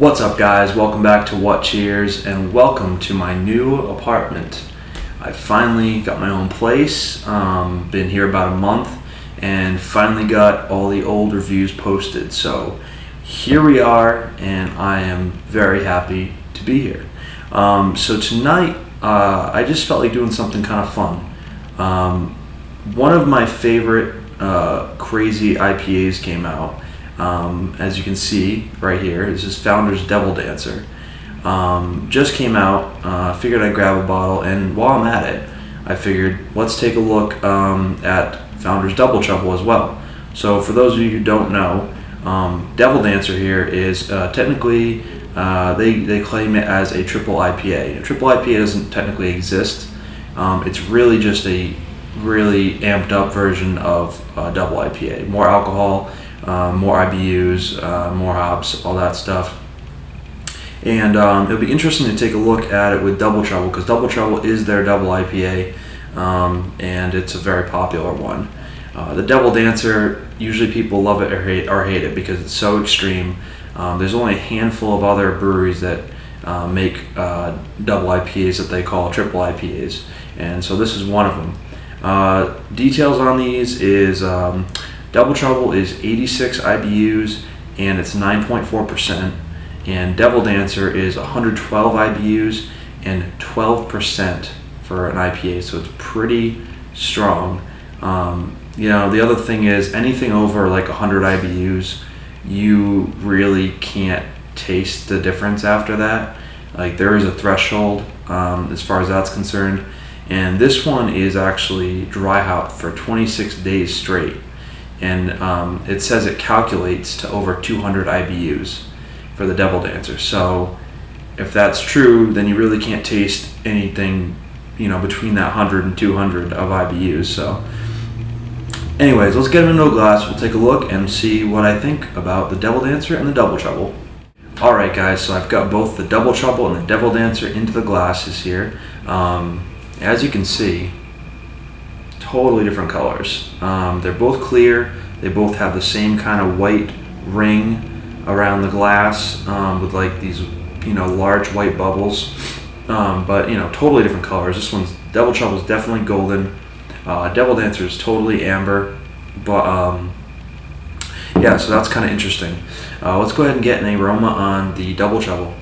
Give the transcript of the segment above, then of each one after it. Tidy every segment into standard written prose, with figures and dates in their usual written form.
What's up, guys? Welcome back to What Cheers, and welcome to my new apartment. I finally got my own place, been here about a month, and finally got all the old reviews posted. So here we are, and I am very happy to be here. So tonight, I just felt like doing something kind of fun. One of my favorite crazy IPAs came out. As you can see right here, this is Founders Double Dancer. Just came out. Figured I'd grab a bottle, and while I'm at it, I figured let's take a look at Founders Double Trouble as well. So for those of you who don't know, Double Dancer here is technically they claim it as a triple IPA. A triple IPA doesn't technically exist. It's really just a really amped up version of double IPA. More alcohol, more IBUs, more hops, all that stuff. And it'll be interesting to take a look at it with Double Trouble, because Double Trouble is their double IPA, and it's a very popular one. The Double Dancer, usually people love it or hate it because it's so extreme. There's only a handful of other breweries that make double IPAs that they call triple IPAs, and so this is one of them. Details on these is Double Trouble is 86 IBUs and it's 9.4%, and Double Dancer is 112 IBUs and 12% for an IPA, so it's pretty strong. The other thing is anything over like 100 IBUs, you really can't taste the difference after that. Like, there is a threshold as far as that's concerned, and this one is actually dry hopped for 26 days straight. And it says it calculates to over 200 IBUs for the Double Dancer. So if that's true, then you really can't taste anything, between that 100 and 200 of IBUs. So anyways, let's get them into a glass. We'll take a look and see what I think about the Double Dancer and the Double Trouble. Alright guys, so I've got both the Double Trouble and the Double Dancer into the glasses here. As you can see, totally different colors. They're both clear. They both have the same kind of white ring around the glass with like these, large white bubbles. But totally different colors. This one's Double Trouble is definitely golden. Double Dancer is totally amber. But yeah, so that's kind of interesting. Let's go ahead and get an aroma on the Double Trouble.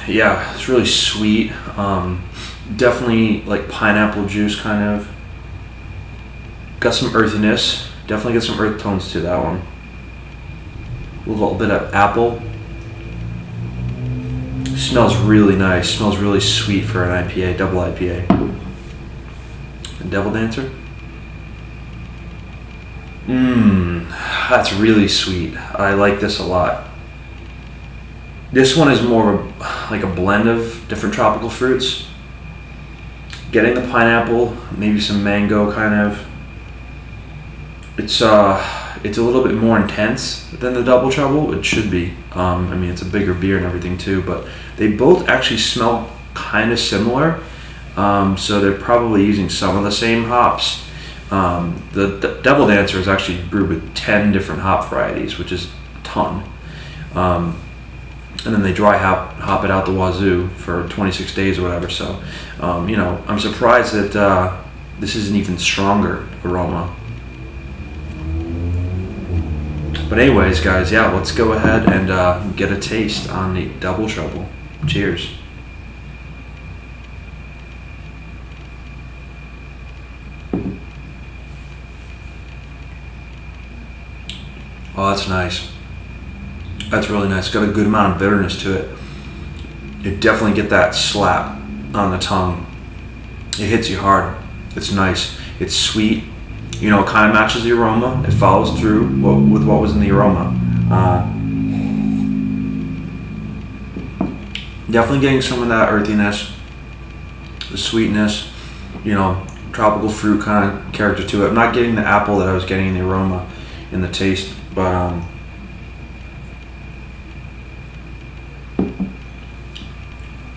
Yeah, it's really sweet. Definitely like pineapple juice kind of. Got some earthiness. Definitely get some earth tones to that one. A little bit of apple. Smells really nice. Smells really sweet for an IPA, double IPA. And Double Dancer. That's really sweet. I like this a lot. This one is more of like a blend of different tropical fruits. Getting the pineapple, maybe some mango kind of. It's a little bit more intense than the Double Trouble. It should be. It's a bigger beer and everything too, but they both actually smell kind of similar. So they're probably using some of the same hops. The Double Dancer is actually brewed with 10 different hop varieties, which is a ton. And then they dry hop it out the wazoo for 26 days or whatever. So, I'm surprised that this is an even stronger aroma. But anyways, guys, yeah, let's go ahead and get a taste on the Double Trouble. Cheers. Oh, that's nice. That's really nice. Got a good amount of bitterness to it. You definitely get that slap on the tongue. It hits you hard. It's nice. It's sweet. It kind of matches the aroma. It follows through with what was in the aroma. Definitely getting some of that earthiness, the sweetness, tropical fruit kind of character to it. I'm not getting the apple that I was getting in the aroma, in the taste, but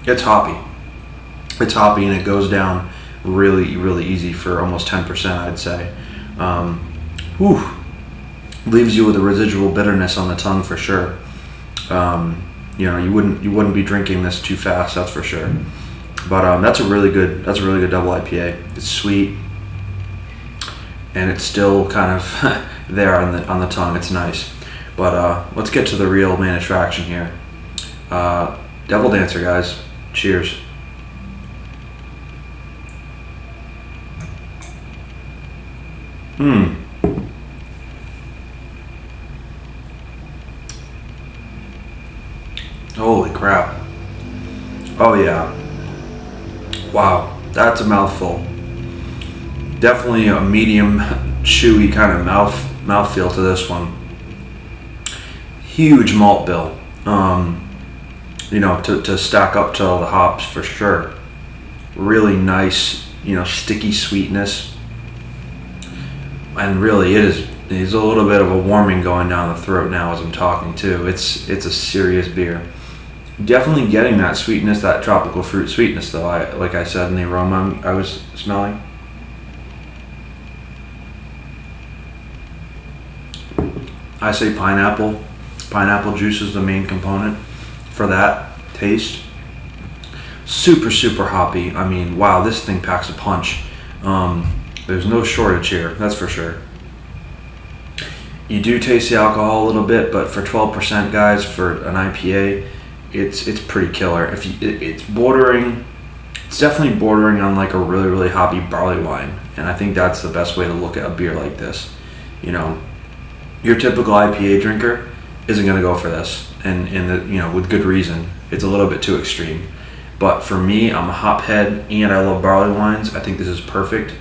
it's hoppy. It's hoppy, and it goes down really, really easy for almost 10%, I'd say. leaves you with a residual bitterness on the tongue for sure. You wouldn't be drinking this too fast, that's for sure. But that's a really good double IPA. It's sweet, and it's still kind of there on the tongue. It's nice. But let's get to the real main attraction here. Devil Dancer, guys. Cheers. Holy crap. Oh yeah. Wow, that's a mouthful. Definitely a medium chewy kind of mouthfeel to this one. Huge malt bill. To stack up to all the hops for sure. Really nice, sticky sweetness. And really there's a little bit of a warming going down the throat now as I'm talking too. It's a serious beer. Definitely getting that sweetness, that tropical fruit sweetness though. Like I said in the aroma I was smelling. I say pineapple. Pineapple juice is the main component for that taste. Super, super hoppy. I mean, wow, this thing packs a punch. There's no shortage here, that's for sure. You do taste the alcohol a little bit, but for 12%, guys, for an IPA, it's pretty killer. It's definitely bordering on like a really, really hoppy barley wine, and I think that's the best way to look at a beer like this. Your typical IPA drinker isn't going to go for this, and with good reason. It's a little bit too extreme. But for me, I'm a hop head and I love barley wines. I think this is perfect.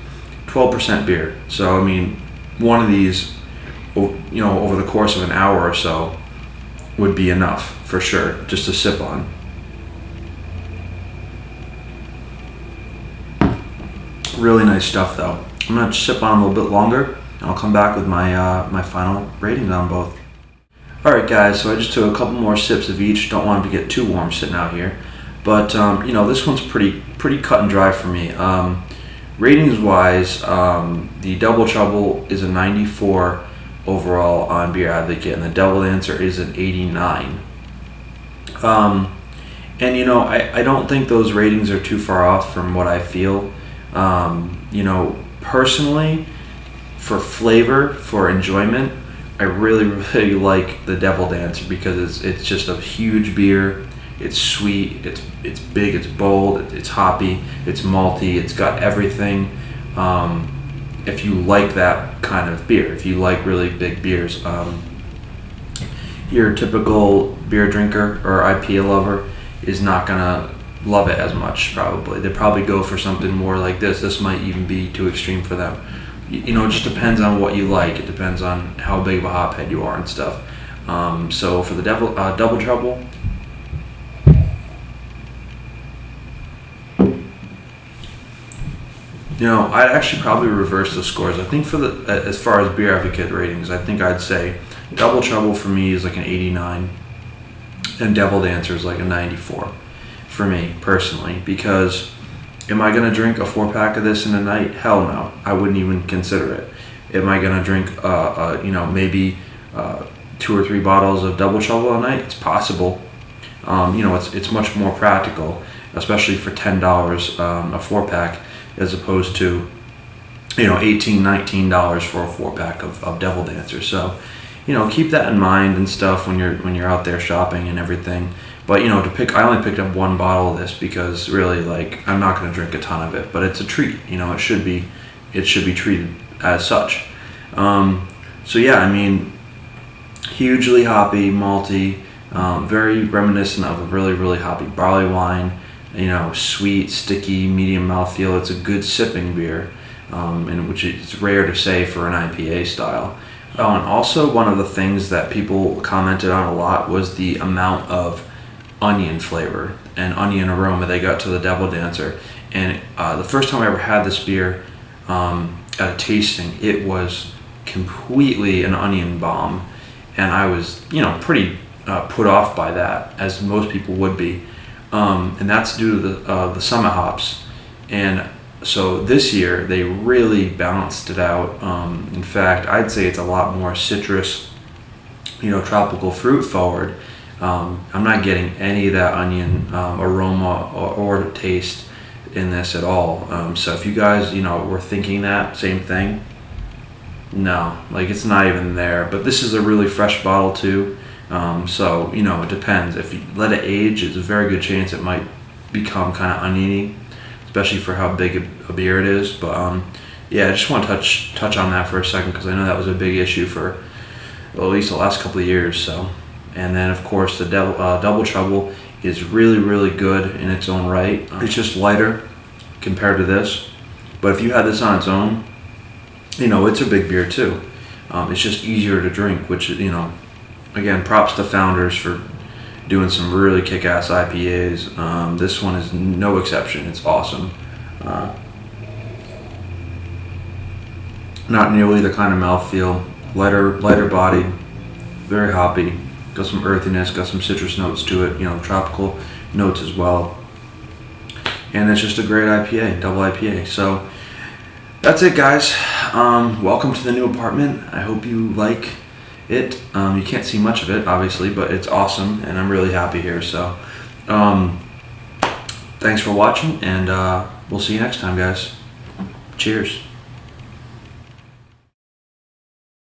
12% beer. So I mean, one of these, over the course of an hour or so, would be enough for sure, just to sip on. Really nice stuff though. I'm gonna sip on a little bit longer, and I'll come back with my final ratings on both. Alright guys, so I just took a couple more sips of each. Don't want them to get too warm sitting out here. But this one's pretty cut and dry for me. Ratings wise, the Double Trouble is a 94 overall on Beer Advocate, and the Devil Dancer is an 89. I don't think those ratings are too far off from what I feel. Personally, for flavor, for enjoyment, I really, really like the Devil Dancer because it's just a huge beer. It's sweet, it's big, it's bold, it's hoppy, it's malty, it's got everything. If you like that kind of beer, if you like really big beers, your typical beer drinker or IPA lover is not gonna love it as much probably. They'd probably go for something more like this. This might even be too extreme for them. It just depends on what you like. It depends on how big of a hophead you are and stuff. So for the Double Trouble, I'd actually probably reverse the scores. I think as far as Beer Advocate ratings, I think I'd say Double Trouble for me is like an 89, and Devil Dancer is like a 94 for me personally. Because am I gonna drink a 4-pack of this in a night? Hell no, I wouldn't even consider it. Am I gonna drink maybe 2 or 3 bottles of Double Trouble a night? It's possible. It's much more practical, especially for $10 a 4-pack. As opposed to, $18, $19 for a 4-pack of Devil Dancer. So, keep that in mind and stuff when you're out there shopping and everything. But I only picked up 1 bottle of this because really, like, I'm not going to drink a ton of it. But it's a treat. It should be treated as such. So yeah, I mean, hugely hoppy, malty, very reminiscent of a really, really hoppy barley wine. Sweet, sticky, medium mouthfeel. It's a good sipping beer, and which is rare to say for an IPA style. Oh, and also one of the things that people commented on a lot was the amount of onion flavor and onion aroma they got to the Devil Dancer. And the first time I ever had this beer at a tasting, it was completely an onion bomb, and I was pretty put off by that, as most people would be. And that's due to the summer hops. And So this year they really balanced it out. In fact, I'd say it's a lot more citrus, tropical fruit forward. I'm not getting any of that onion aroma or taste in this at all. So if you guys, were thinking that same thing, no, like it's not even there. But this is a really fresh bottle too. So it depends. If you let it age, it's a very good chance it might become kind of oniony, especially for how big a beer it is. But yeah, I just want to touch on that for a second because I know that was a big issue for at least the last couple of years. So, and then of course the double trouble is really, really good in its own right. It's just lighter compared to this, but if you had this on its own, it's a big beer too. It's just easier to drink, which again, props to Founders for doing some really kick-ass IPAs. This one is no exception. It's awesome. Not nearly the kind of mouthfeel. Lighter bodied, very hoppy. Got some earthiness, got some citrus notes to it. Tropical notes as well. And it's just a great IPA, double IPA. So that's it, guys. Welcome to the new apartment. I hope you like it. You can't see much of it, obviously, but it's awesome, and I'm really happy here. So thanks for watching, and we'll see you next time, guys. Cheers.